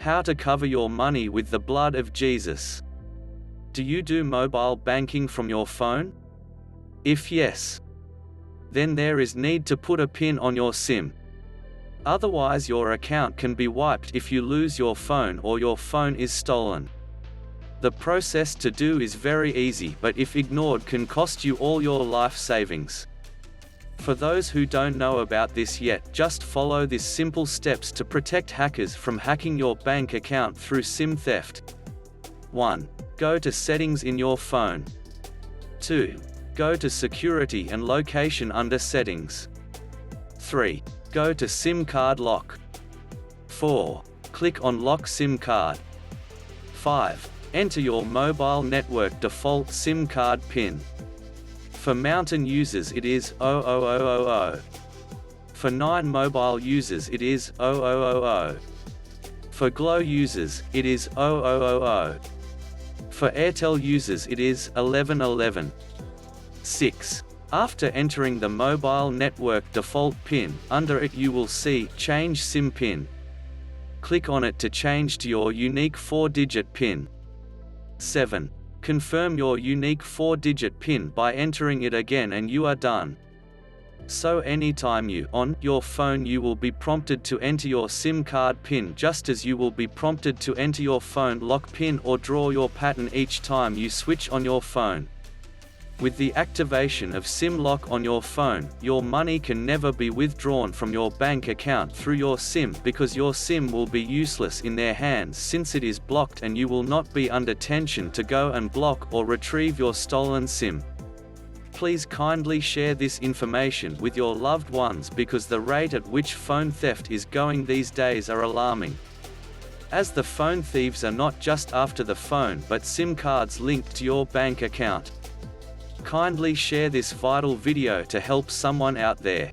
How to cover your money with the blood of Jesus. Do you do mobile banking from your phone? If yes, then there is need to put a PIN on your SIM. Otherwise your account can be wiped if you lose your phone or your phone is stolen. The process to do is very easy, but if ignored can cost you all your life savings. For those who don't know about this yet, just follow these simple steps to protect hackers from hacking your bank account through SIM theft. 1. Go to Settings in your phone. 2. Go to Security and Location under Settings. 3. Go to SIM card lock. 4. Click on Lock SIM card. 5. Enter your mobile network default SIM card PIN. For Mountain users it is 00000. For 9 mobile users it is 0000. For Glow users, it is 0000. For Airtel users it is 1111. 6. After entering the mobile network default PIN, under it you will see Change SIM PIN. Click on it to change to your unique 4-digit PIN. 7. Confirm your unique 4-digit PIN by entering it again and you are done. So anytime you on your phone you will be prompted to enter your SIM card PIN, just as you will be prompted to enter your phone lock PIN or draw your pattern each time you switch on your phone. With the activation of SIM lock on your phone, your money can never be withdrawn from your bank account through your SIM, because your SIM will be useless in their hands since it is blocked, and you will not be under tension to go and block or retrieve your stolen SIM. Please kindly share this information with your loved ones, because the rate at which phone theft is going these days are alarming. As the phone thieves are not just after the phone but SIM cards linked to your bank account. Kindly share this vital video to help someone out there.